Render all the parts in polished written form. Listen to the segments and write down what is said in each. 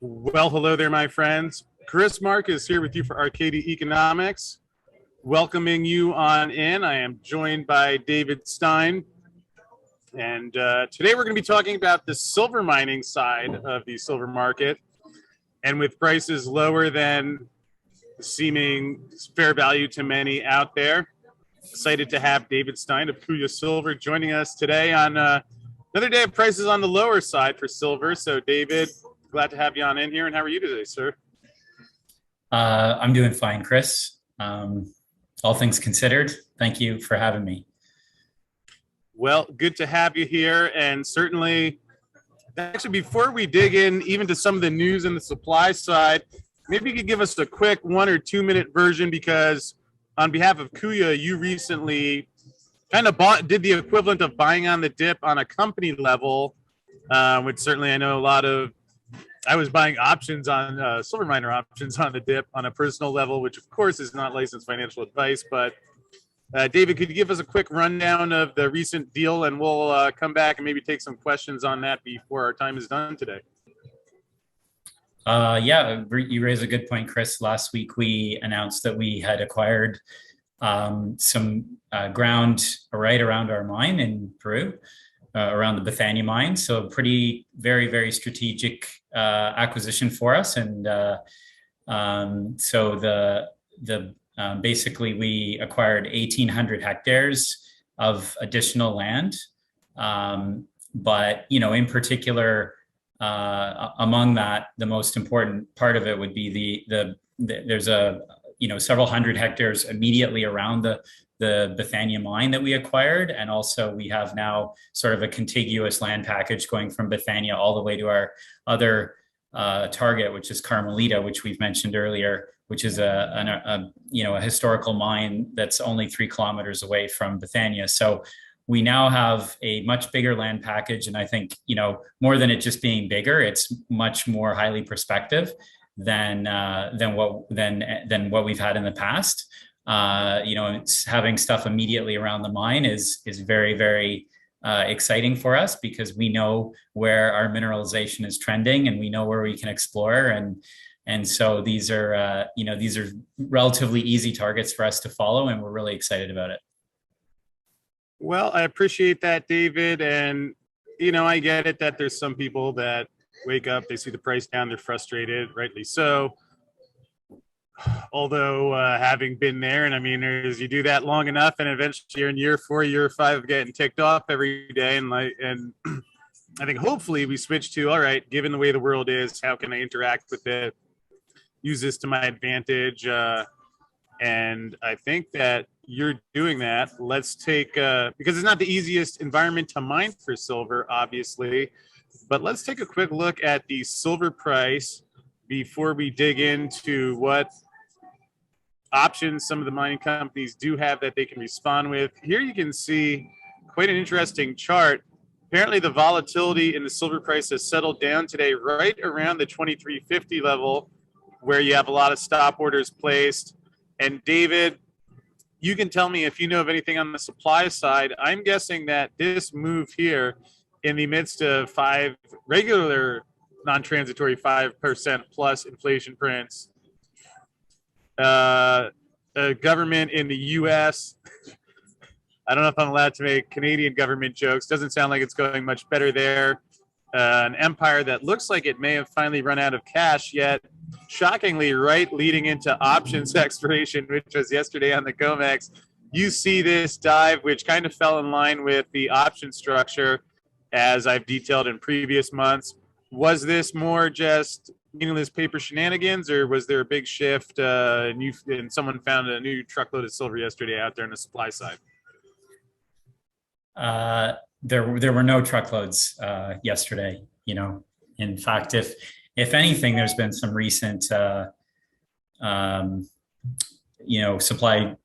Well, hello there, my friends. Chris Marcus here with you for Arcadia Economics. Welcoming you on in. I am joined by David Stein. And today we're going to be talking about the silver mining side of the silver market. And with prices lower than seeming fair value to many out there, excited to have David Stein of Kuya Silver joining us today on another day of prices on the lower side for silver. So, David, glad to have you on in here. And how are you today, sir? I'm doing fine, Chris. All things considered, thank you for having me. Well, good to have you here. And certainly, actually, before we dig in even to some of the news and the supply side, maybe you could give us a quick 1 or 2 minute version because on behalf of Kuya, you recently kind of did the equivalent of buying on the dip on a company level, which certainly I know a lot of. I was buying options on silver miner options on the dip on a personal level, which of course is not licensed financial advice. But David, could you give us a quick rundown of the recent deal, and we'll come back and maybe take some questions on that before our time is done today. Yeah, you raise a good point, Chris. Last week we announced that we had acquired some ground right around our mine in Peru, around the Bethania mine. So pretty, very, very strategic acquisition for us. And so basically we acquired 1,800 hectares of additional land. But in particular, among that, the most important part of it would be there's several hundred hectares immediately around the Bethania mine that we acquired. And also we have now sort of a contiguous land package going from Bethania all the way to our other target, which is Carmelita, which we've mentioned earlier, which is a historical mine that's only 3 kilometers away from Bethania. So we now have a much bigger land package. And I think, more than it just being bigger, it's much more highly prospective than what we've had in the past. It's having stuff immediately around the mine is very, very exciting for us because we know where our mineralization is trending and we know where we can explore. And so these are relatively easy targets for us to follow, and we're really excited about it. Well, I appreciate that, David. And, I get it that there's some people that wake up, they see the price down, they're frustrated, rightly so. Although having been there, and I mean, as you do that long enough, and eventually you're in year 4, year 5 of getting ticked off every day, and I think hopefully we switch to, all right, given the way the world is, how can I interact with it, use this to my advantage, and I think that you're doing that. Let's take because it's not the easiest environment to mine for silver, obviously, but let's take a quick look at the silver price before we dig into what options some of the mining companies do have that they can respond with. Here you can see quite an interesting chart. Apparently the volatility in the silver price has settled down today right around the 2350 level, where you have a lot of stop orders placed. And David, you can tell me if you know of anything on the supply side. I'm guessing that this move here in the midst of 5 regular non-transitory 5% plus inflation prints, a government in the U.S. I don't know if I'm allowed to make Canadian government jokes. Doesn't sound like it's going much better there. An empire that looks like it may have finally run out of cash, yet shockingly, right leading into options expiration, which was yesterday on the COMEX, you see this dive, which kind of fell in line with the option structure, as I've detailed in previous months. Was this more just meaningless paper shenanigans, or was there a big shift and someone found a new truckload of silver yesterday out there on the supply side? There were no truckloads yesterday. In fact, if anything, there's been some recent supply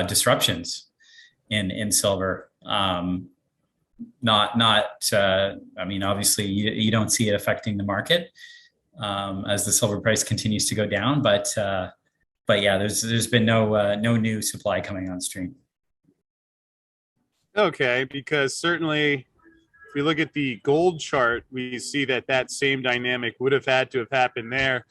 disruptions in silver. Obviously you don't see it affecting the market as the silver price continues to go down, but yeah, there's been no new supply coming on stream. Okay, because certainly if we look at the gold chart, we see that that same dynamic would have had to have happened there.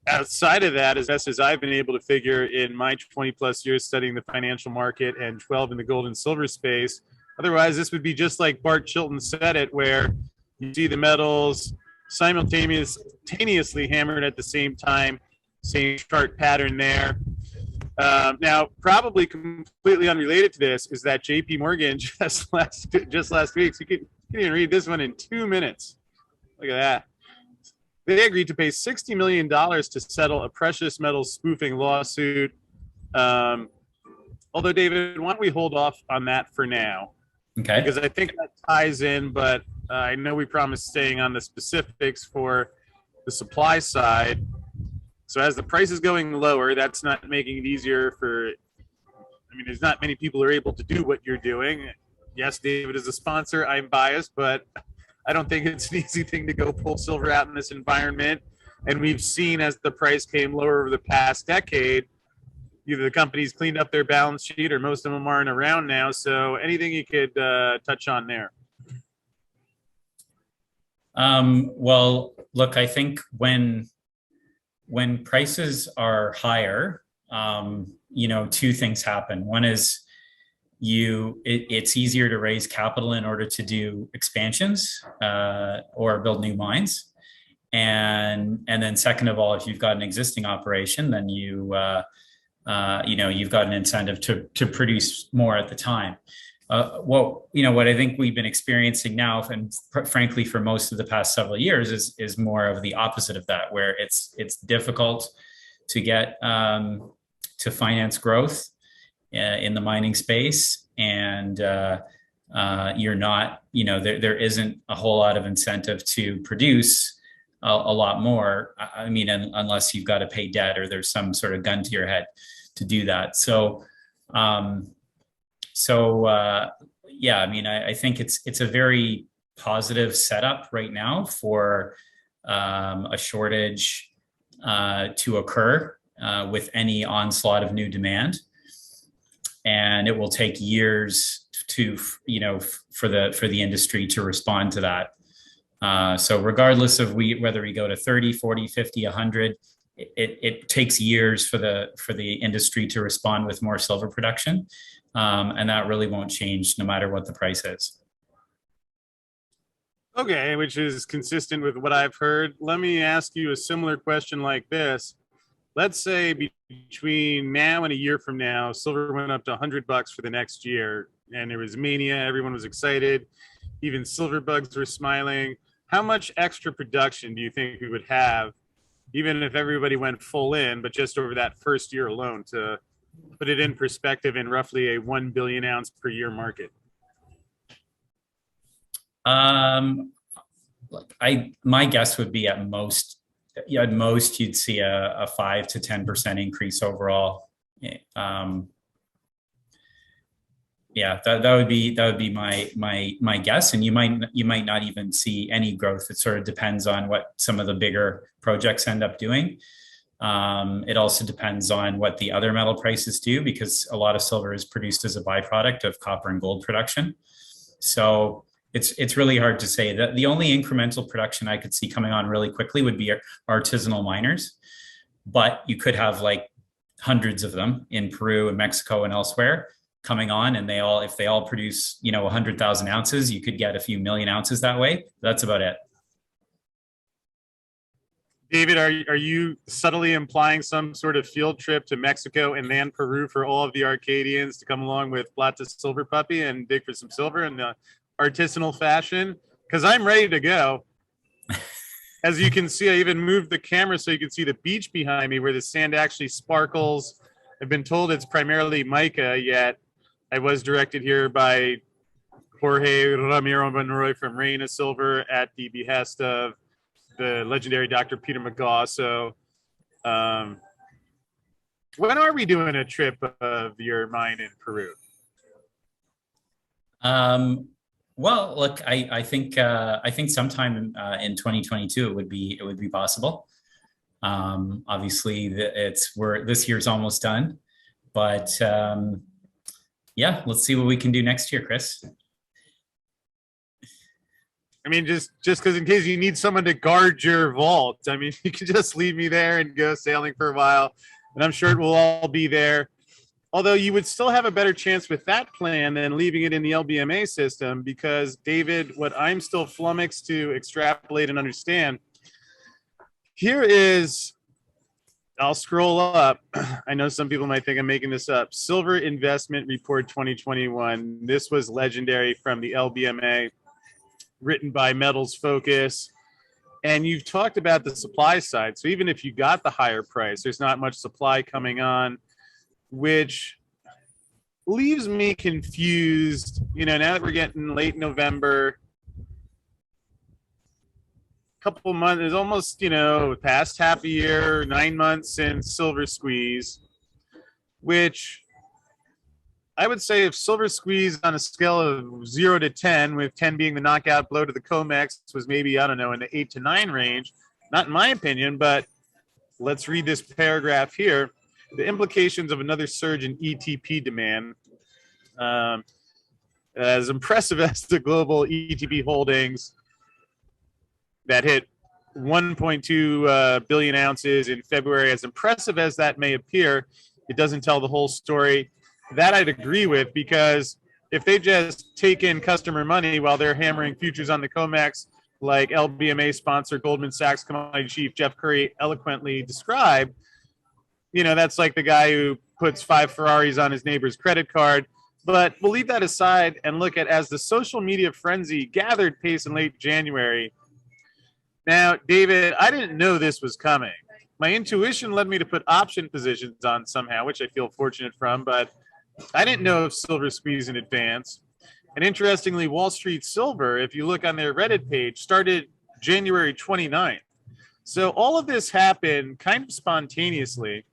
Outside of that, as best as I've been able to figure in my 20 plus years studying the financial market and 12 in the gold and silver space, otherwise this would be just like Bart Chilton said it, where you see the metals simultaneously hammered at the same time, same chart pattern there. Now, probably completely unrelated to this is that J.P. Morgan just last week, so you can even read this one in 2 minutes. Look at that. They agreed to pay $60 million to settle a precious metals spoofing lawsuit. Although, David, why don't we hold off on that for now? Okay. Because I think that ties in, but I know we promised staying on the specifics for the supply side. So as the price is going lower, that's not making it easier for, I mean, there's not many people who are able to do what you're doing. Yes, David is a sponsor. I'm biased, but I don't think it's an easy thing to go pull silver out in this environment. And we've seen as the price came lower over the past decade, either the companies cleaned up their balance sheet or most of them aren't around now. So anything you could touch on there? Well, look, I think when prices are higher, two things happen. One is it's easier to raise capital in order to do expansions or build new mines. And then second of all, if you've got an existing operation, then you've got an incentive to produce more at the time. What I think we've been experiencing now, and frankly for most of the past several years, is more of the opposite of that, where it's difficult to get to finance growth in the mining space, and you're not, there isn't a whole lot of incentive to produce a lot more. I mean, unless you've got to pay debt or there's some sort of gun to your head to do that. So. I mean, I think it's a very positive setup right now for a shortage to occur with any onslaught of new demand, and it will take years for the industry to respond to that. So regardless of whether we go to 30, 40, 50, 100, it takes years for the industry to respond with more silver production. And that really won't change no matter what the price is. Okay, which is consistent with what I've heard. Let me ask you a similar question like this. Let's say between now and a year from now, silver went up to $100 for the next year, and there was mania. Everyone was excited. Even silver bugs were smiling. How much extra production do you think we would have, even if everybody went full in, but just over that first year alone, to put it in perspective in roughly a 1 billion ounce per year market? My guess would be at most you'd see a 5 to 10% increase overall. That would be my guess, and you might not even see any growth. It sort of depends on what some of the bigger projects end up doing. It also depends on what the other metal prices do, because a lot of silver is produced as a byproduct of copper and gold production. So it's really hard to say. That the only incremental production I could see coming on really quickly would be artisanal miners, but you could have like hundreds of them in Peru and Mexico and elsewhere coming on, and if they all produce 100,000 ounces, you could get a few million ounces that way. That's about it. David, are you subtly implying some sort of field trip to Mexico and then Peru for all of the Arcadians to come along with Plata Silver Puppy and dig for some silver in the artisanal fashion? Because I'm ready to go. As you can see, I even moved the camera so you can see the beach behind me where the sand actually sparkles. I've been told it's primarily mica, yet I was directed here by Jorge Ramiro Monroy from Reina Silver at the behest of the legendary Dr. Peter McGaw. So when are we doing a trip of your mine in Peru? Well, look, I think sometime in 2022 it would be possible. Obviously, this year's almost done, but let's see what we can do next year, Chris. I mean, just because in case you need someone to guard your vault, I mean, you can just leave me there and go sailing for a while, and I'm sure it will all be there. Although you would still have a better chance with that plan than leaving it in the LBMA system, because David, what I'm still flummoxed to extrapolate and understand here is, I'll scroll up. I know some people might think I'm making this up. Silver Investment Report 2021. This was legendary from the LBMA, written by Metals Focus. And you've talked about the supply side. So even if you got the higher price, there's not much supply coming on, which leaves me confused. You know, now that we're getting late November, couple months, is almost, you know, past half a year, 9 months since Silver Squeeze, which I would say if Silver Squeeze on a scale of 0 to 10, with 10 being the knockout blow to the COMEX, was maybe, I don't know, in the 8 to 9 range. Not in my opinion, but let's read this paragraph here. The implications of another surge in ETP demand. As impressive as the global ETP holdings that hit 1.2 billion ounces in February, as impressive as that may appear, it doesn't tell the whole story. That I'd agree with, because if they just take in customer money while they're hammering futures on the COMEX, like LBMA sponsor Goldman Sachs commodity chief Jeff Curry eloquently described, you know, that's like the guy who puts 5 Ferraris on his neighbor's credit card. But we'll leave that aside and look at, as the social media frenzy gathered pace in late January. Now, David, I didn't know this was coming. My intuition led me to put option positions on somehow, which I feel fortunate from, but I didn't know of Silver Squeeze in advance. And interestingly, Wall Street Silver, if you look on their Reddit page, started January 29th. So all of this happened kind of spontaneously.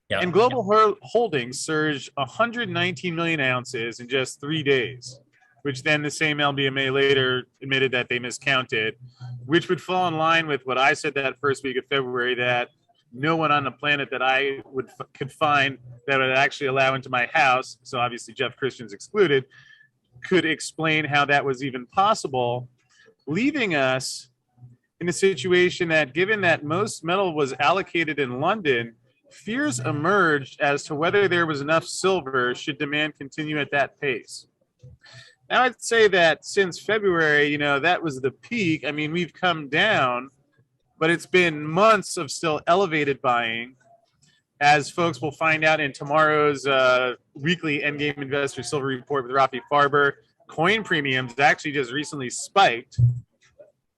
Yeah. And global holdings surged 119 million ounces in just 3 days, which then the same LBMA later admitted that they miscounted, which would fall in line with what I said that first week of February, that no one on the planet that I could find that would actually allow into my house, so obviously Jeff Christian's excluded, could explain how that was even possible, leaving us in a situation that, given that most metal was allocated in London, fears emerged as to whether there was enough silver should demand continue at that pace. Now, I'd say that since February, you know, that was the peak. I mean, we've come down, but it's been months of still elevated buying, as folks will find out in tomorrow's weekly Endgame Investor Silver Report with Rafi Farber. Coin premiums actually just recently spiked,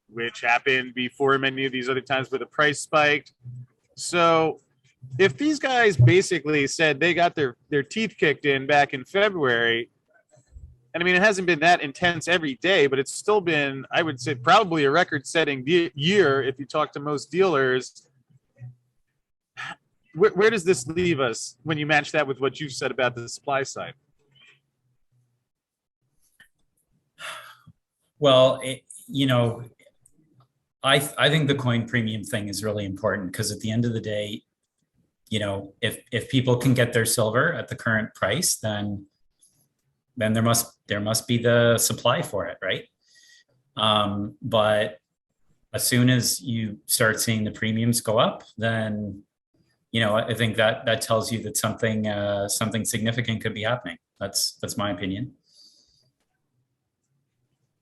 which happened before many of these other times where the price spiked. So if these guys basically said they got their teeth kicked in back in February, and I mean, it hasn't been that intense every day, but it's still been, I would say, probably a record-setting year if you talk to most dealers. Where does this leave us when you match that with what you've said about the supply side? Well, you know, I think the coin premium thing is really important, because at the end of the day, you know, if people can get their silver at the current price, then there must be the supply for it, right? But as soon as you start seeing the premiums go up, then, you know, I think that tells you that something significant could be happening. That's my opinion.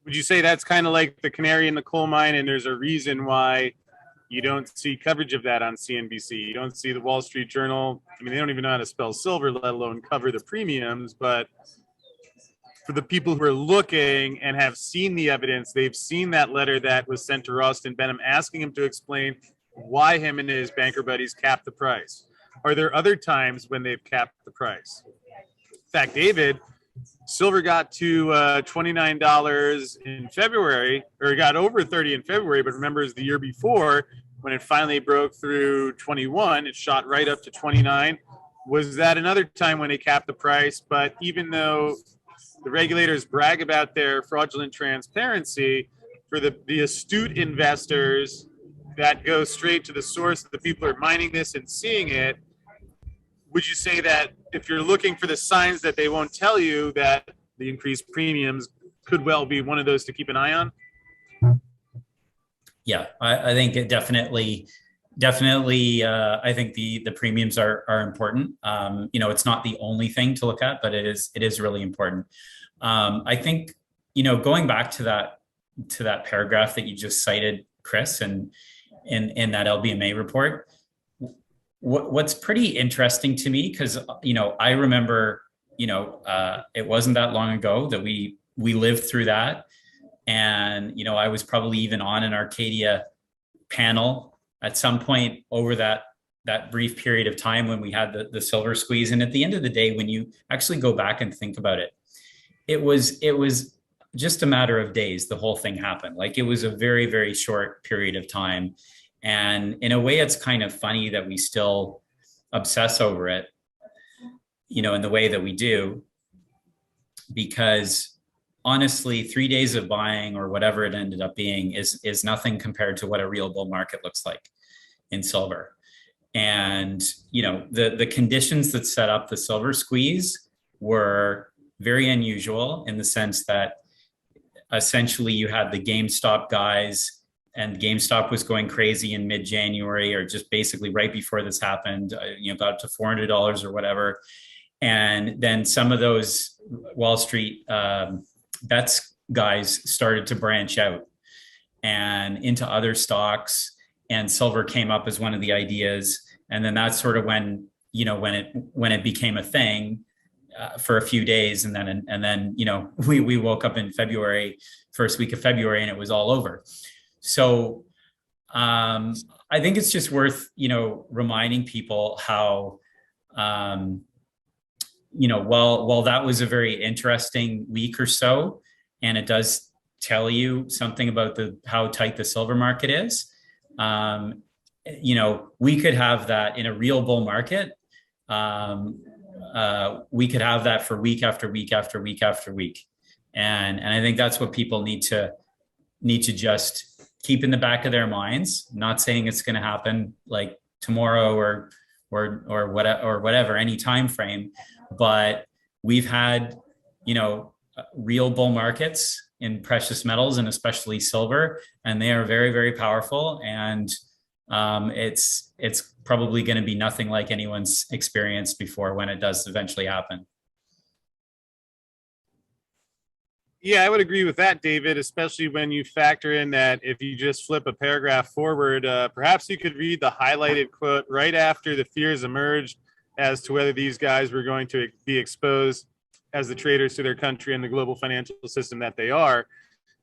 Would you say that's kind of like the canary in the coal mine, and there's a reason why you don't see coverage of that on CNBC? You don't see the Wall Street Journal. I mean, they don't even know how to spell silver, let alone cover the premiums. But for the people who are looking and have seen the evidence, they've seen that letter that was sent to Ralston Benham asking him to explain why him and his banker buddies capped the price. Are there other times when they've capped the price? In fact, David, silver got to $29 in February, or it got over 30 in February, but remember, it's the year before when it finally broke through 21, it shot right up to 29. Was that another time when they capped the price? But even though the regulators brag about their fraudulent transparency, for the astute investors that go straight to the source, the people who are mining this and seeing it, would you say that if you're looking for the signs that they won't tell you, that the increased premiums could well be one of those to keep an eye on? Yeah, I think it definitely. I think the premiums are important. It's not the only thing to look at, but it is really important. I think going back to that paragraph that you just cited, Chris, and in that LBMA report, what's pretty interesting to me, because I remember it wasn't that long ago that we lived through that, and I was probably even on an Arcadia panel at some point over that brief period of time when we had the silver squeeze. And at the end of the day, when you actually go back and think about it, it was just a matter of days. The whole thing happened. Like, it was a very, very short period of time. And in a way, it's kind of funny that we still obsess over it, in the way that we do, because honestly, 3 days of buying or whatever it ended up being is nothing compared to what a real bull market looks like in silver. And the conditions that set up the silver squeeze were very unusual, in the sense that essentially you had the GameStop guys, and GameStop was going crazy in mid-January, or just basically right before this happened, got up to $400 or whatever. And then some of those Wall Street bets guys started to branch out and into other stocks, and silver came up as one of the ideas. And then that's sort of when it became a thing for a few days, and then we woke up in February, first week of February, and it was all over. So I think it's just worth reminding people how while that was a very interesting week or so, and it does tell you something about how tight the silver market is. We could have that in a real bull market. We could have that for week after week after week after week, and I think that's what people need to just keep in the back of their minds. I'm not saying it's going to happen like tomorrow or whatever, any time frame, but we've had real bull markets in precious metals, and especially silver, and they are very, very powerful. And it's probably going to be nothing like anyone's experienced before when it does eventually happen. Yeah, I would agree with that, David, especially when you factor in that if you just flip a paragraph forward, perhaps you could read the highlighted quote right after the fears emerged as to whether these guys were going to be exposed as the traitors to their country and the global financial system that they are.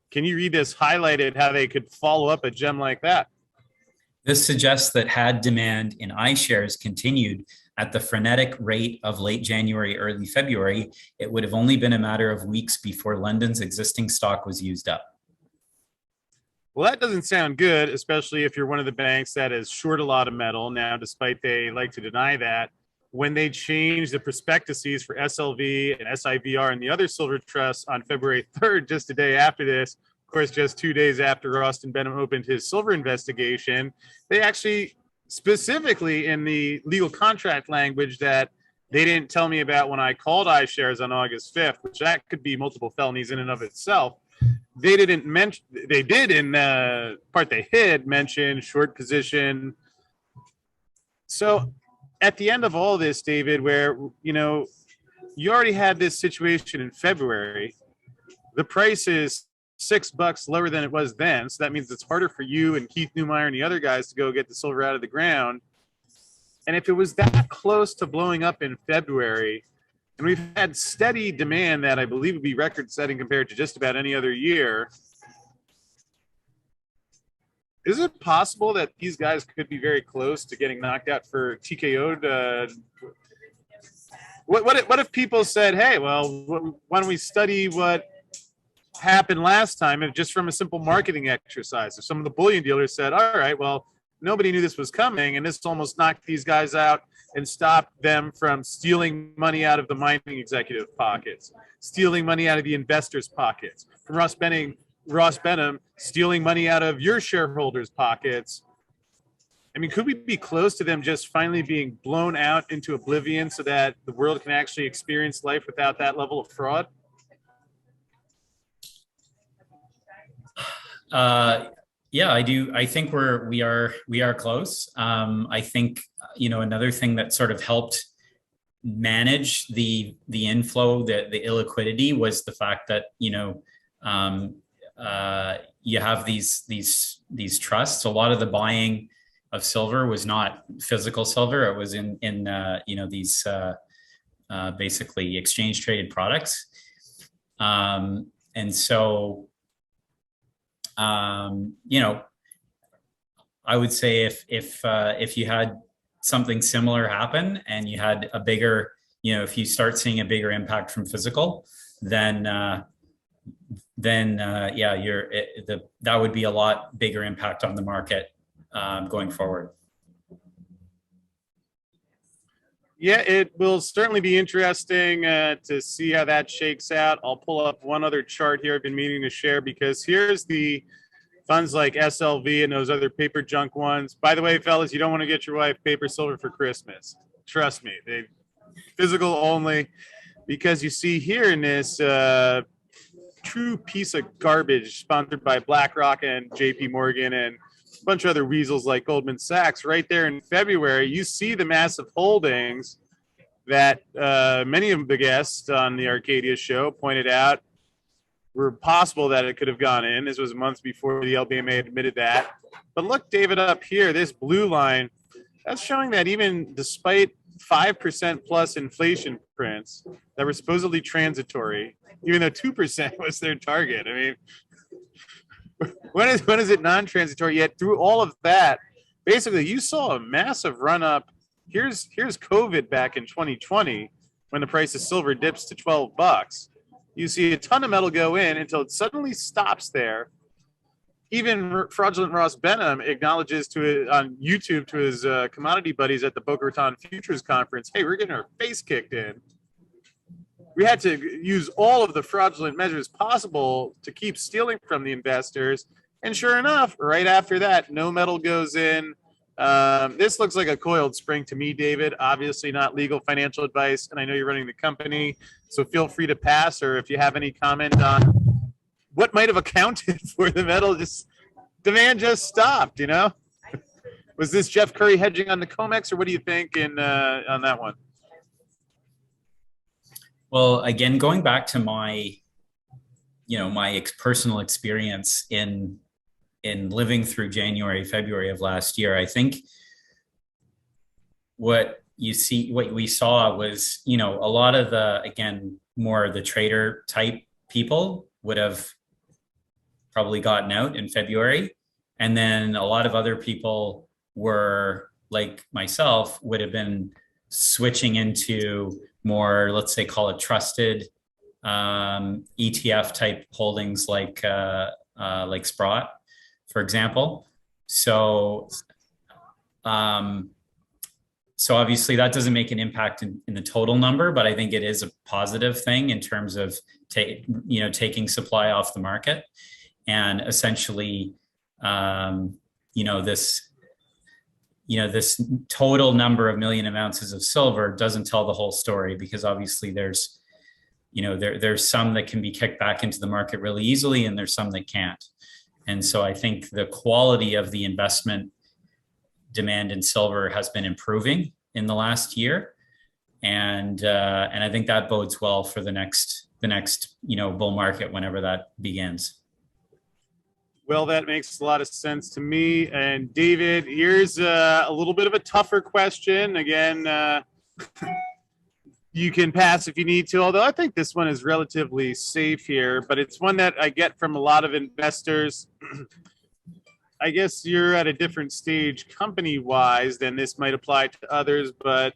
Can you read this highlighted, how they could follow up a gem like that? This suggests that had demand in iShares continued at the frenetic rate of late January, early February, it would have only been a matter of weeks before London's existing stock was used up. Well, that doesn't sound good, especially if you're one of the banks that is short a lot of metal. Now, despite they like to deny that, when they changed the prospectuses for SLV and SIVR and the other silver trusts on February 3rd, just a day after this, of course, just 2 days after Austin Benham opened his silver investigation, they actually specifically in the legal contract language that they didn't tell me about when I called iShares on August 5th, which that could be multiple felonies in and of itself. They didn't mention, they did in the part they hid mention short position. So at the end of all this, David, where, you already had this situation in February, the price is $6 lower than it was then. So that means it's harder for you and Keith Neumeyer and the other guys to go get the silver out of the ground. And if it was that close to blowing up in February, and we've had steady demand that I believe would be record setting compared to just about any other year, is it possible that these guys could be very close to getting knocked out for TKO'd? What if people said, hey, well, why don't we study what happened last time, and just from a simple marketing exercise? If some of the bullion dealers said, all right, well, nobody knew this was coming, and this almost knocked these guys out and stopped them from stealing money out of the mining executive pockets, stealing money out of the investors' pockets, from Ross Benham stealing money out of your shareholders' pockets. I mean, could we be close to them just finally being blown out into oblivion so that the world can actually experience life without that level of fraud? Yeah, I do. I think we are close. I think another thing that sort of helped manage the inflow, the illiquidity, was the fact that um, you have these trusts. A lot of the buying of silver was not physical silver; it was in these basically exchange traded products, and so I would say if you had something similar happen and you had a bigger, if you start seeing a bigger impact from physical, then yeah, that would be a lot bigger impact on the market going forward. Yeah, it will certainly be interesting to see how that shakes out. I'll pull up one other chart here I've been meaning to share, because here's the funds like SLV and those other paper junk ones. By the way, fellas, you don't want to get your wife paper silver for Christmas. Trust me, they physical only, because you see here in this true piece of garbage sponsored by BlackRock and JP Morgan and a bunch of other weasels like Goldman Sachs, right there in February, you see the massive holdings that many of the guests on the Arcadia show pointed out were possible that it could have gone in. This was months before the LBMA admitted that. But look, David, up here, this blue line, that's showing that even despite 5% plus inflation prints that were supposedly transitory, even though 2% was their target. I mean, when is it non-transitory? Yet through all of that, basically you saw a massive run up. Here's COVID back in 2020 when the price of silver dips to $12. You see a ton of metal go in until it suddenly stops there. Even fraudulent Ross Benham acknowledges to it on YouTube to his commodity buddies at the Boca Raton Futures Conference, hey, we're getting our face kicked in. We had to use all of the fraudulent measures possible to keep stealing from the investors. And sure enough, right after that, no metal goes in. This looks like a coiled spring to me, David. Obviously not legal financial advice, and I know you're running the company, so feel free to pass, or if you have any comment on what might have accounted for the metal just demand just stopped, Was this Jeff Curry hedging on the COMEX, or what do you think on that one? Well, again, going back to my personal experience in living through January, February of last year, I think what we saw was, a lot of more the trader type people would have probably gotten out in February. And then a lot of other people were, like myself, would have been switching into more, let's say, call it trusted ETF type holdings like Sprott, for example. So obviously that doesn't make an impact in the total number, but I think it is a positive thing in terms of taking supply off the market. And essentially, this total number of million of ounces of silver doesn't tell the whole story, because obviously there's some that can be kicked back into the market really easily, and there's some that can't. And so I think the quality of the investment demand in silver has been improving in the last year, and I think that bodes well for the next bull market whenever that begins. Well, that makes a lot of sense to me. And David, here's a little bit of a tougher question. Again, you can pass if you need to, although I think this one is relatively safe here, but it's one that I get from a lot of investors. I guess you're at a different stage company-wise than this might apply to others, but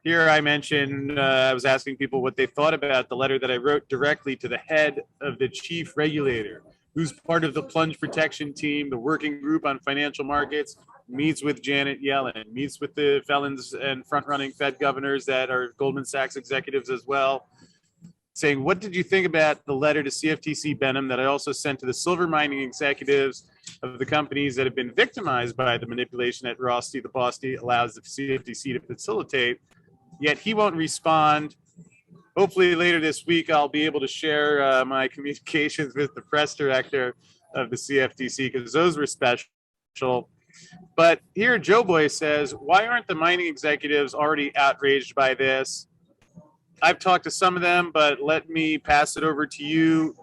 here I mentioned, I was asking people what they thought about the letter that I wrote directly to the head of the chief regulator, who's part of the plunge protection team, the working group on financial markets, meets with Janet Yellen, meets with the felons and front-running Fed governors that are Goldman Sachs executives as well, saying, what did you think about the letter to CFTC Benham that I also sent to the silver mining executives of the companies that have been victimized by the manipulation that Rosti the Bosti allows the CFTC to facilitate? Yet he won't respond. Hopefully later this week, I'll be able to share my communications with the press director. of the CFTC because those were special. But here, Joe Boy says, why aren't the mining executives already outraged by this? I've talked to some of them, but let me pass it over to you.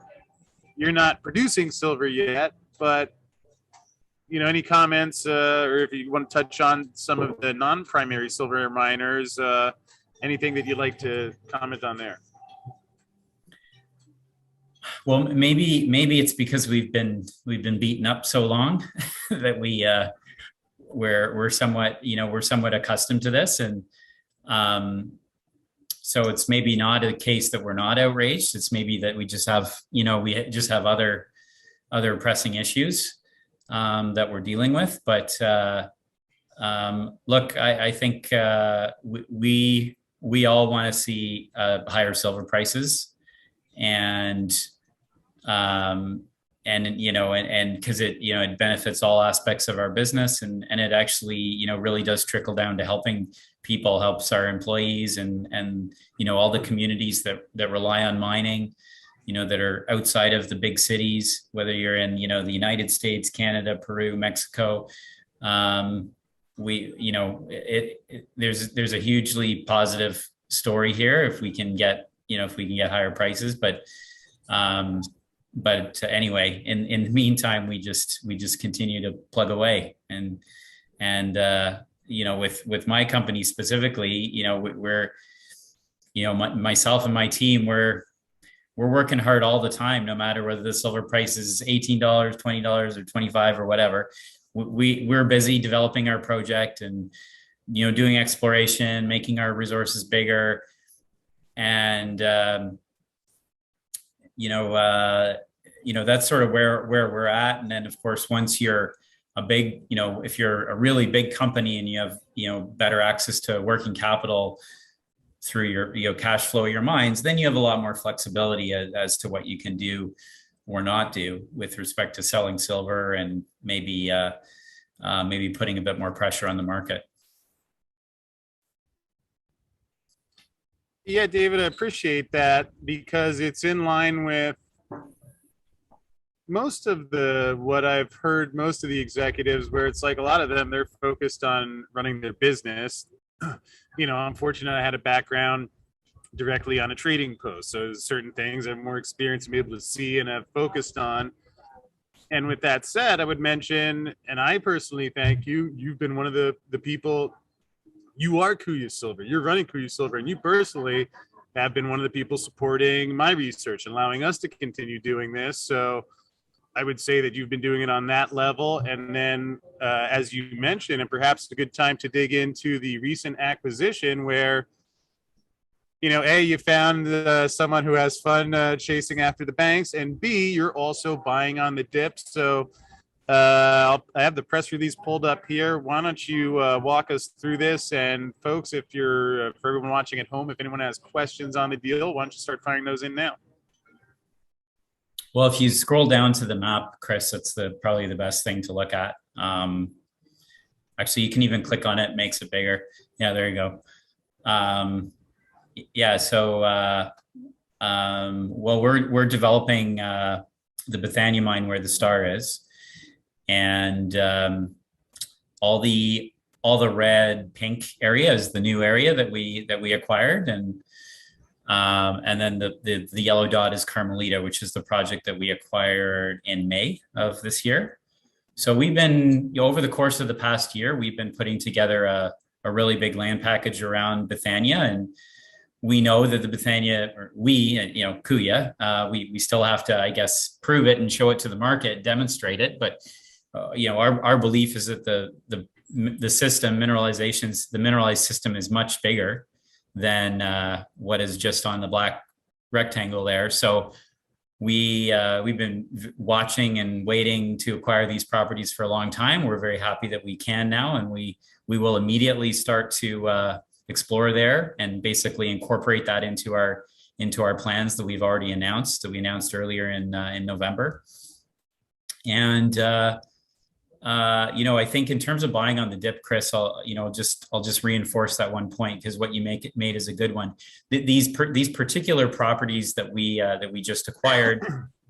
You're not producing silver yet, but any comments, or if you want to touch on some of the non-primary silver miners, anything that you'd like to comment on there? Well, maybe it's because we've been beaten up so long that we're somewhat accustomed to this, and so it's maybe not a case that we're not outraged. It's maybe that we just have other pressing issues that we're dealing with. But look, I think we all want to see higher silver prices, and because it benefits all aspects of our business, and it actually really does trickle down to helping people, helps our employees, and all the communities that rely on mining, that are outside of the big cities, whether you're in the United States, Canada, Peru, Mexico. There's a hugely positive story here if we can get higher prices, but anyway, in the meantime, we just continue to plug away, and with my company specifically, we're myself and my team, we're working hard all the time, no matter whether the silver price is $18, $20, or $25 or whatever. We're busy developing our project and doing exploration, making our resources bigger, and that's sort of where we're at. And then, of course, once you're a big, if you're a really big company and you have, better access to working capital through your cash flow of your mines, then you have a lot more flexibility as to what you can do or not do with respect to selling silver, and maybe putting a bit more pressure on the market. Yeah, David, I appreciate that, because it's in line with most of what I've heard, most of the executives, where it's like a lot of them, they're focused on running their business. I'm fortunate I had a background directly on a trading post, so certain things I'm more experienced and be able to see and have focused on. And with that said, I would mention, and I personally thank you, you've been one of the people. You are Kuya Silver, you're running Kuya Silver, and you personally have been one of the people supporting my research and allowing us to continue doing this. So I would say that you've been doing it on that level. And then, as you mentioned, and perhaps a good time to dig into the recent acquisition where, A, you found someone who has fun chasing after the banks, and B, you're also buying on the dips. So I have the press release pulled up here. Why don't you walk us through this? And folks, for everyone watching at home, if anyone has questions on the deal, why don't you start firing those in now? Well, if you scroll down to the map, Chris, that's probably the best thing to look at. Actually, you can even click on it; it makes it bigger. Yeah, there you go. Yeah, so well, we're developing the Bethania mine where the Star is, and all the red pink area is the new area that we acquired, and then the yellow dot is Carmelita, which is the project that we acquired in May of this year. So we've been, over the course of the past year, we've been putting together a really big land package around Bethania, and we know that the Bethania, or Kuya, we still have to, I guess, prove it and show it to the market, demonstrate it. But our belief is that the system, the mineralized system is much bigger than what is just on the black rectangle there. So we've been watching and waiting to acquire these properties for a long time. We're very happy that we can now, and we will immediately start to explore there and basically incorporate that into our plans that we've already announced, that we announced earlier in November. And I think in terms of buying on the dip, Chris, I'll just reinforce that one point, because what you made is a good one. These particular properties that we just acquired,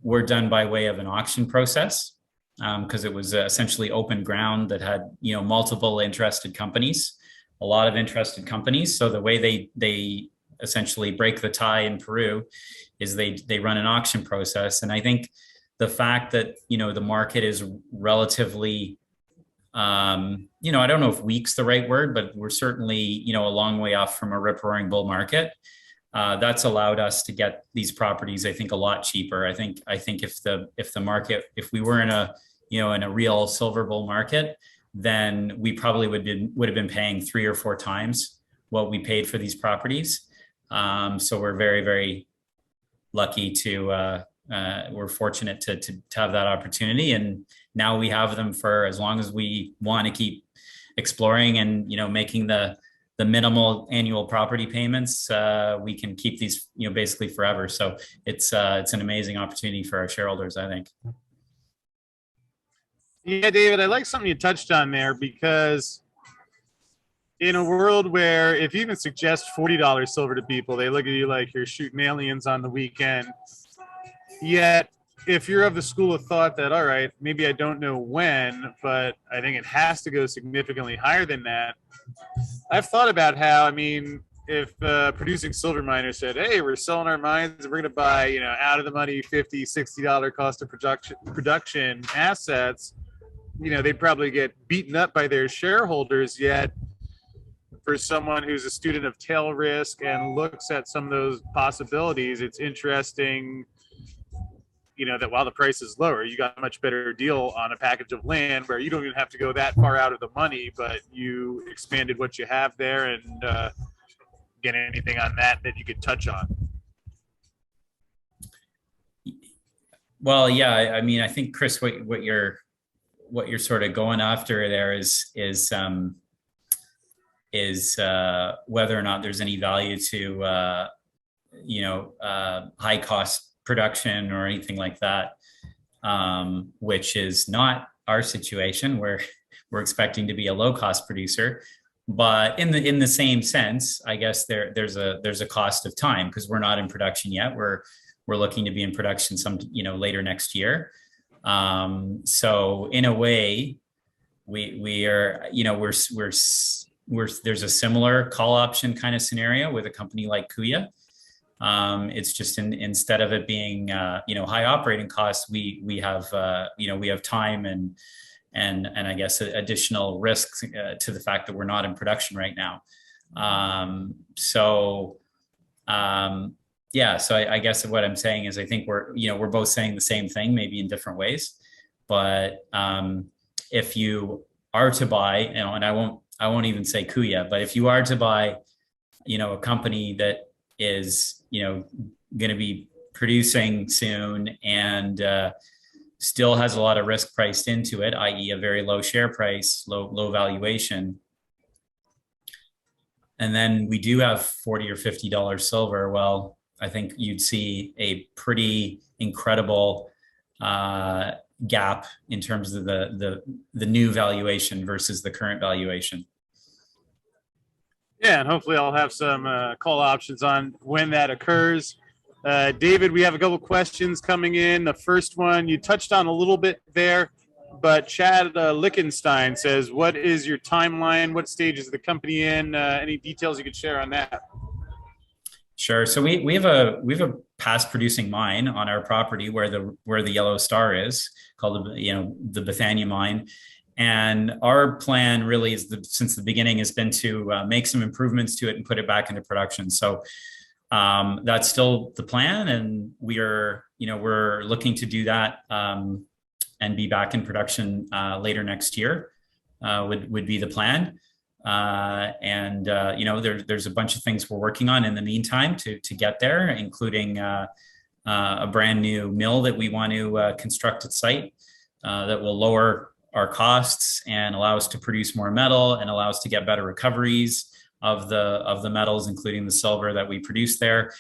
were done by way of an auction process because it was essentially open ground that had multiple interested companies, a lot of interested companies. So the way they essentially break the tie in Peru is they run an auction process. And I think the fact that the market is relatively I don't know if weak's the right word, but we're certainly a long way off from a rip roaring bull market. That's allowed us to get these properties, I think, a lot cheaper. I think if the market, if we were in a in a real silver bull market, then we probably would have been paying 3 or 4 times what we paid for these properties. So we're very, very lucky to we're fortunate to have that opportunity, and now we have them for as long as we want to keep exploring and making the minimal annual property payments. We can keep these basically forever. So it's an amazing opportunity for our shareholders, I think. Yeah, David, I like something you touched on there, because in a world where if you even suggest $40 silver to people, they look at you like you're shooting aliens on the weekend. Yet, if you're of the school of thought that, all right, maybe I don't know when, but I think it has to go significantly higher than that. I've thought about how, I mean, if producing silver miners said, hey, we're selling our mines and we're going to buy, out of the money $50, $60 cost of production assets, they'd probably get beaten up by their shareholders. Yet for someone who's a student of tail risk and looks at some of those possibilities, it's interesting, that while the price is lower, you got a much better deal on a package of land where you don't even have to go that far out of the money, but you expanded what you have there. And get anything on that you could touch on? Well, yeah, I mean, I think, Chris, what you're sort of going after there is whether or not there's any value to high cost production or anything like that, which is not our situation. We're expecting to be a low cost producer, but in the same sense, I guess there's a cost of time, because we're not in production yet. We're looking to be in production some later next year. So in a way, we are there's a similar call option kind of scenario with a company like Kuya. It's just instead of it being high operating costs, we have time and I guess additional risks to the fact that we're not in production right now. So I guess what I'm saying is I think we're both saying the same thing, maybe in different ways. But if you are to buy, and I won't even say Kuya, but if you are to buy, a company that is going to be producing soon and still has a lot of risk priced into it, i.e. a very low share price, low valuation, and then we do have $40 or $50 silver, well, I think you'd see a pretty incredible gap in terms of the new valuation versus the current valuation. Yeah, and hopefully I'll have some call options on when that occurs. David, we have a couple questions coming in. The first one you touched on a little bit there, but Chad Lickenstein says, what is your timeline? What stage is the company in? Any details you could share on that? Sure. So we have a past producing mine on our property where the yellow star is, called the Bethania mine. And our plan really is since the beginning has been to make some improvements to it and put it back into production. So that's still the plan, and we're looking to do that and be back in production later next year. Would be the plan. There's a bunch of things we're working on in the meantime to get there, including a brand new mill that we want to construct at site that will lower our costs and allow us to produce more metal and allow us to get better recoveries of the metals, including the silver that we produce there.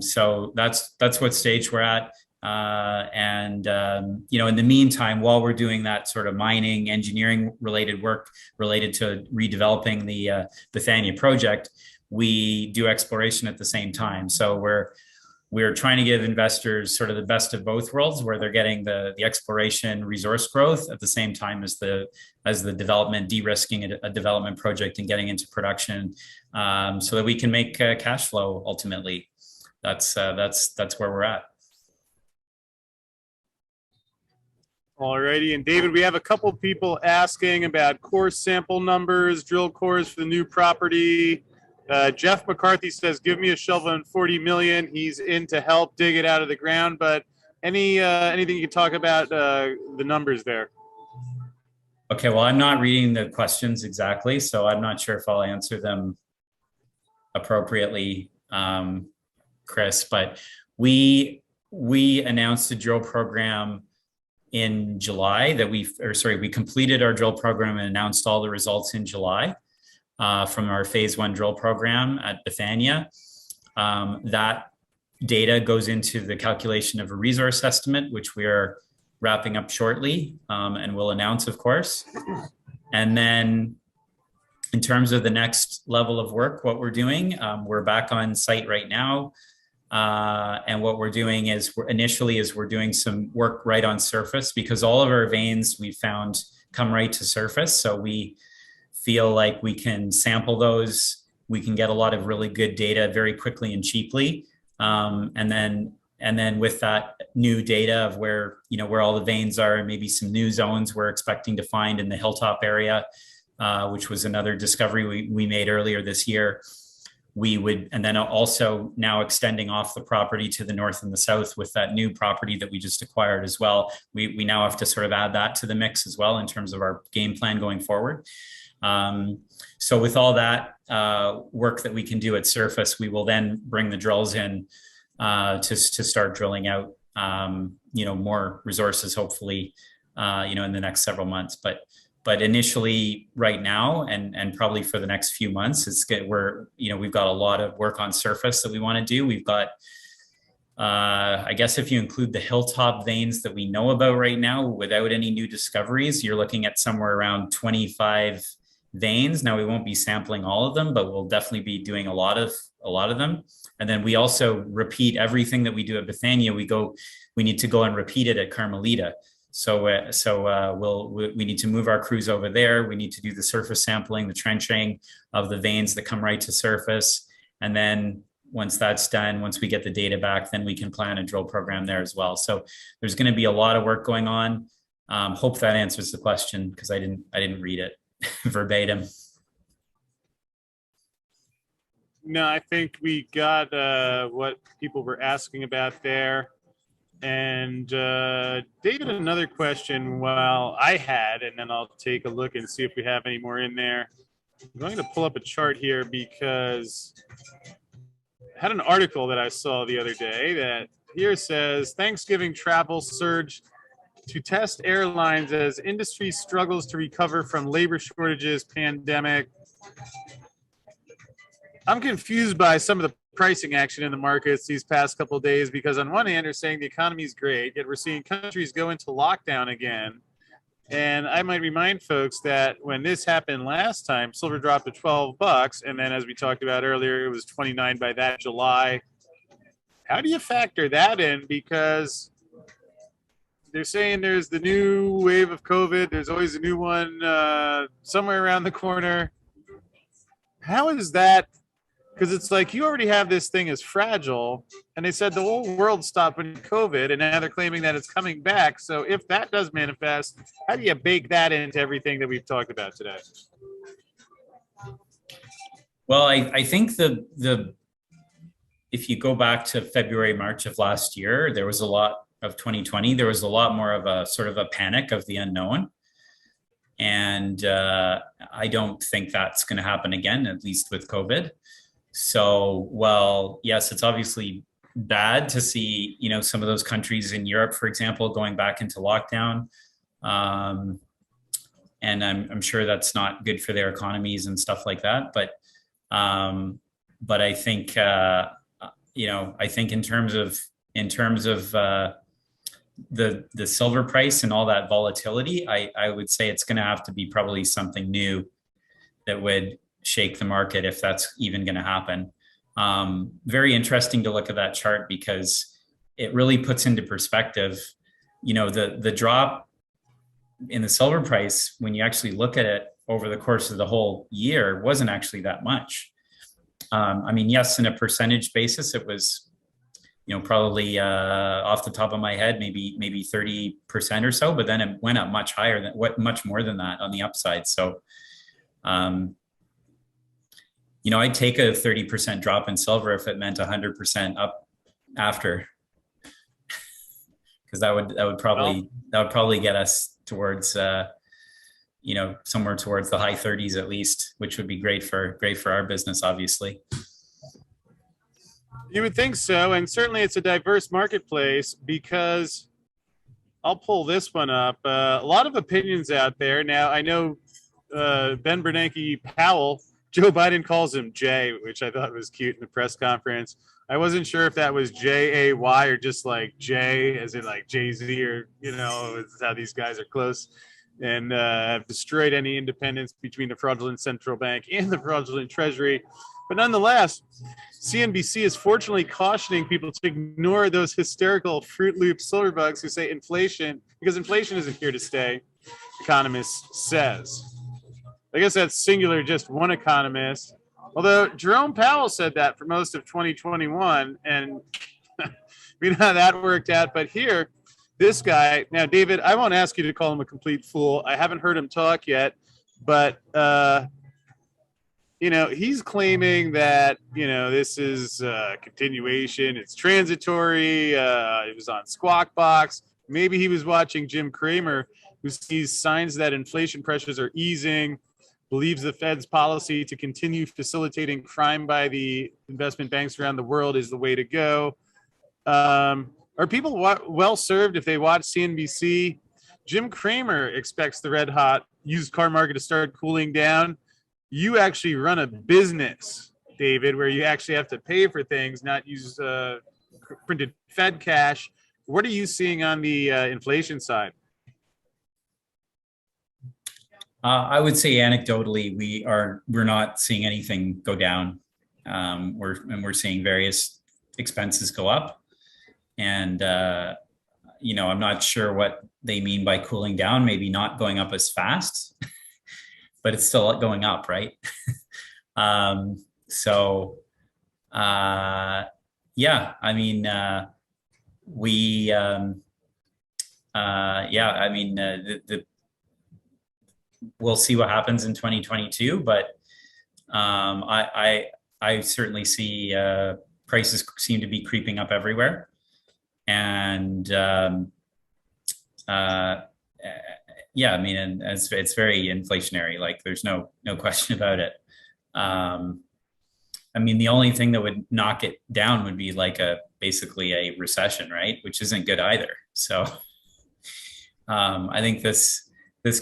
So that's what stage we're at. In the meantime, while we're doing that sort of mining, engineering related work related to redeveloping the Bethania project, we do exploration at the same time. So we're trying to give investors sort of the best of both worlds, where they're getting the exploration resource growth at the same time as the development, de-risking a development project and getting into production, so that we can make cash flow ultimately. That's where we're at. Alrighty, and David, we have a couple people asking about core sample numbers, drill cores for the new property. Jeff McCarthy says, "Give me a shovel and 40 million." He's in to help dig it out of the ground. But anything you can talk about the numbers there? Okay, well, I'm not reading the questions exactly, so I'm not sure if I'll answer them appropriately, Chris. But we announced a drill program in July that we completed our drill program and announced all the results in July. From our phase 1 drill program at Bethania. That data goes into the calculation of a resource estimate, which we are wrapping up shortly, and will announce, of course. And then in terms of the next level of work, what we're doing, we're back on site right now. And what we're doing is we're doing some work right on surface, because all of our veins we found come right to surface. So we feel like we can sample those. We can get a lot of really good data very quickly and cheaply. And then with that new data of where all the veins are, and maybe some new zones we're expecting to find in the Hilltop area, which was another discovery we made earlier this year. And then also now extending off the property to the north and the south with that new property that we just acquired as well. We now have to sort of add that to the mix as well in terms of our game plan going forward. So with all that work that we can do at surface, we will then bring the drills in to start drilling out, more resources, hopefully, in the next several months. But initially, right now, and probably for the next few months, we've got a lot of work on surface that we want to do. We've got, I guess, if you include the Hilltop veins that we know about right now, without any new discoveries, you're looking at somewhere around 25 veins. Now, we won't be sampling all of them, but we'll definitely be doing a lot of them. And then we also repeat everything that we do at Bethania. We need to go and repeat it at Carmelita. So we need to move our crews over there. We need to do the surface sampling, the trenching of the veins that come right to surface. And then once that's done, once we get the data back, then we can plan a drill program there as well. So there's going to be a lot of work going on. Hope that answers the question, because I didn't read it verbatim. No, I think we got what people were asking about there. And David, another question, well, I had, and then I'll take a look and see if we have any more in there. I'm going to pull up a chart here because I had an article that I saw the other day that here says Thanksgiving travel surged to test airlines as industry struggles to recover from labor shortages, pandemic. I'm confused by some of the pricing action in the markets these past couple of days, because on one hand, they're saying the economy is great, yet we're seeing countries go into lockdown again. And I might remind folks that when this happened last time, silver dropped to $12, and then as we talked about earlier, it was 29 by that July. How do you factor that in? Because they're saying there's the new wave of COVID. There's always a new one somewhere around the corner. How is that? Because it's like you already have this thing as fragile, and they said the whole world stopped when COVID, and now they're claiming that it's coming back. So if that does manifest, how do you bake that into everything that we've talked about today? Well, I think if you go back to February, March of last year, there was a lot of 2020. There was a lot more of a sort of a panic of the unknown. And I don't think that's going to happen again, at least with COVID. So, well, yes, it's obviously bad to see, some of those countries in Europe, for example, going back into lockdown. And I'm sure that's not good for their economies and stuff like that. But I think, I think in terms of the silver price and all that volatility, I would say it's going to have to be probably something new that would shake the market, if that's even going to happen. Very interesting to look at that chart because it really puts into perspective, the drop in the silver price when you actually look at it over the course of the whole year wasn't actually that much. I mean, yes, in a percentage basis, it was, probably off the top of my head, maybe 30% or so, but then it went up much higher much more than that on the upside. So, I'd take a 30% drop in silver if it meant 100% up after, because that would probably get us towards somewhere towards the high 30s at least, which would be great for our business, obviously. You would think so, and certainly it's a diverse marketplace because I'll pull this one up. A lot of opinions out there. Now, I know Ben Bernanke Powell, Joe Biden calls him Jay, which I thought was cute in the press conference. I wasn't sure if that was Jay or just like Jay, as in like Jay-Z, or, it's how these guys are close and have destroyed any independence between the fraudulent central bank and the fraudulent treasury. But nonetheless, CNBC is fortunately cautioning people to ignore those hysterical Fruit Loop silverbugs who say inflation, because inflation isn't here to stay, economist says. I guess that's singular, just one economist. Although Jerome Powell said that for most of 2021, and we know how that worked out. But here, this guy, now, David, I won't ask you to call him a complete fool. I haven't heard him talk yet, but he's claiming that, this is a continuation. It's transitory. It was on Squawk Box. Maybe he was watching Jim Cramer, who sees signs that inflation pressures are easing, believes the Fed's policy to continue facilitating crime by the investment banks around the world is the way to go. Are people well served if they watch CNBC? Jim Cramer expects the red hot used car market to start cooling down. You actually run a business, David, where you actually have to pay for things, not use printed Fed cash. What are you seeing on the inflation side? I would say anecdotally, we're not seeing anything go down. We're seeing various expenses go up, and I'm not sure what they mean by cooling down. Maybe not going up as fast, but it's still going up, right? Yeah, I mean, we'll see what happens in 2022, but I certainly see prices seem to be creeping up everywhere, and yeah, I mean, and it's very inflationary. Like, there's no question about it. I mean, the only thing that would knock it down would be like basically a recession, right? Which isn't good either. So I think this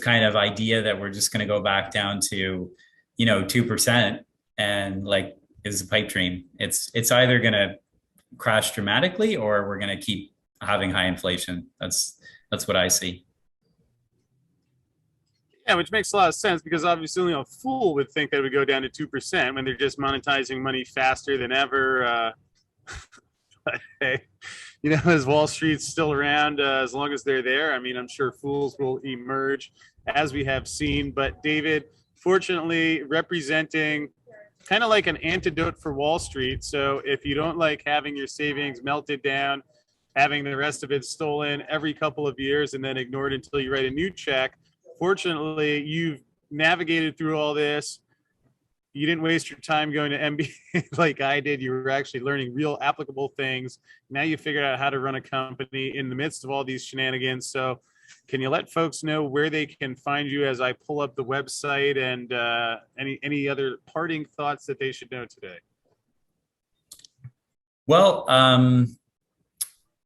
kind of idea that we're just going to go back down to, 2% and like is a pipe dream. It's either going to crash dramatically or we're going to keep having high inflation. That's what I see. Yeah, which makes a lot of sense because obviously only a fool would think that it would go down to 2% when they're just monetizing money faster than ever. But hey, as Wall Street's still around, as long as they're there, I mean, I'm sure fools will emerge, as we have seen. But David, fortunately, representing kind of like an antidote for Wall Street. So if you don't like having your savings melted down, having the rest of it stolen every couple of years and then ignored until you write a new check, fortunately, you've navigated through all this. You didn't waste your time going to MBA like I did. You were actually learning real applicable things. Now you figured out how to run a company in the midst of all these shenanigans. So can you let folks know where they can find you as I pull up the website, and any other parting thoughts that they should know today? Well,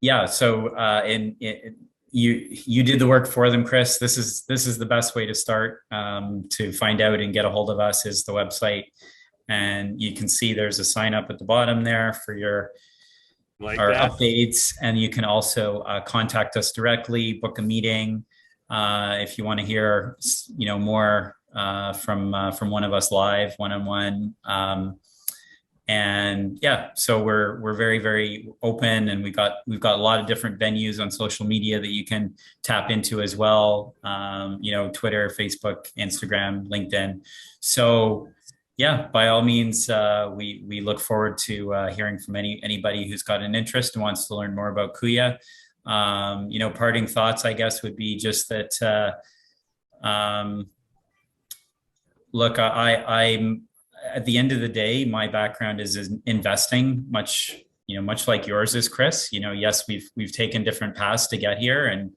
yeah. So you did the work for them, Chris. This is the best way to start. To find out and get a hold of us is the website, and you can see there's a sign up at the bottom there for our updates, and you can also contact us directly, book a meeting if you want to hear more from one of us live, one-on-one. And yeah, so we're very, very open, and we've got a lot of different venues on social media that you can tap into as well. Twitter, Facebook, Instagram, LinkedIn. So yeah, by all means, we look forward to hearing from anybody who's got an interest and wants to learn more about Kuya. Parting thoughts, I guess, would be just that. Look, I'm at the end of the day, my background is in investing, much like yours is, Chris. Yes, we've taken different paths to get here, and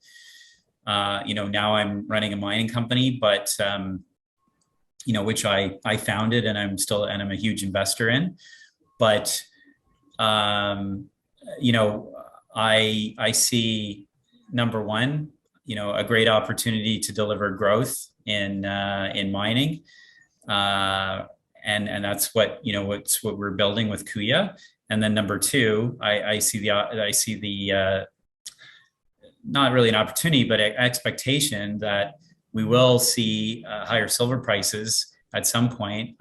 now I'm running a mining company, but which I founded, and I'm a huge investor in. But I see, number one, a great opportunity to deliver growth in mining. And that's what's what we're building with Kuya. And then number two, I see the not really an opportunity, but an expectation that we will see higher silver prices at some point,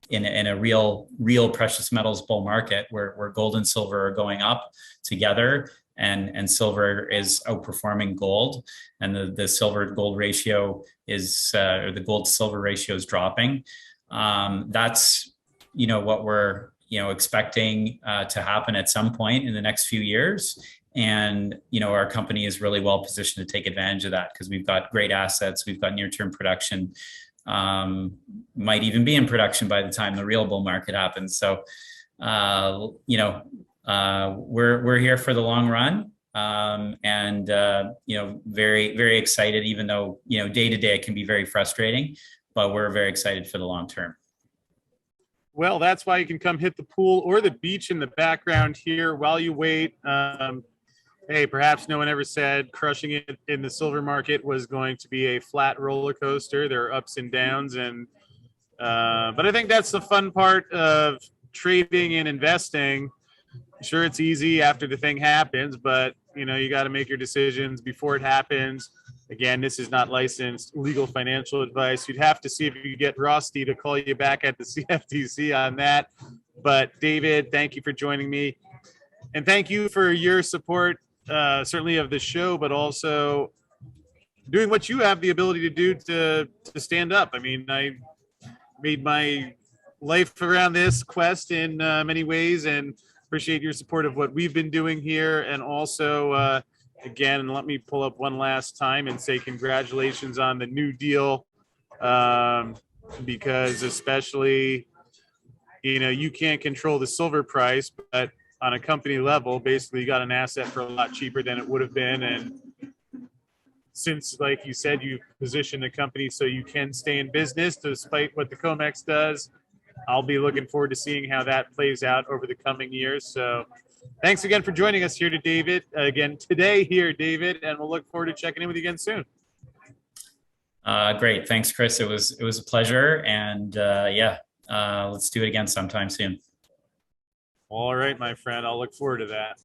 in a real precious metals bull market, where gold and silver are going up together, and silver is outperforming gold, and the silver gold ratio is or the gold to silver ratio is dropping. That's what we're expecting to happen at some point in the next few years. And our company is really well positioned to take advantage of that, because we've got great assets, we've got near-term production, might even be in production by the time the real bull market happens. So we're here for the long run, and very, very excited, even though day to day it can be very frustrating, but we're very excited for the long term. Well, that's why you can come hit the pool or the beach in the background here while you wait. Hey, perhaps no one ever said crushing it in the silver market was going to be a flat roller coaster. There are ups and downs, but I think that's the fun part of trading and investing. Sure, it's easy after the thing happens, but you got to make your decisions before it happens. Again, this is not licensed legal financial advice. You'd have to see if you get Rusty to call you back at the CFTC on that. But David, thank you for joining me, and thank you for your support, certainly of the show, but also doing what you have the ability to do to stand up. I mean, I made my life around this quest in many ways, and appreciate your support of what we've been doing here. And also, again, let me pull up one last time and say congratulations on the new deal, because especially, you can't control the silver price, but on a company level, basically you got an asset for a lot cheaper than it would have been. And since, like you said, you position the company so you can stay in business despite what the COMEX does, I'll be looking forward to seeing how that plays out over the coming years. So thanks again for joining us here today, David, and we'll look forward to checking in with you again soon. Great. Thanks, Chris. It was a pleasure. And let's do it again sometime soon. All right, my friend. I'll look forward to that.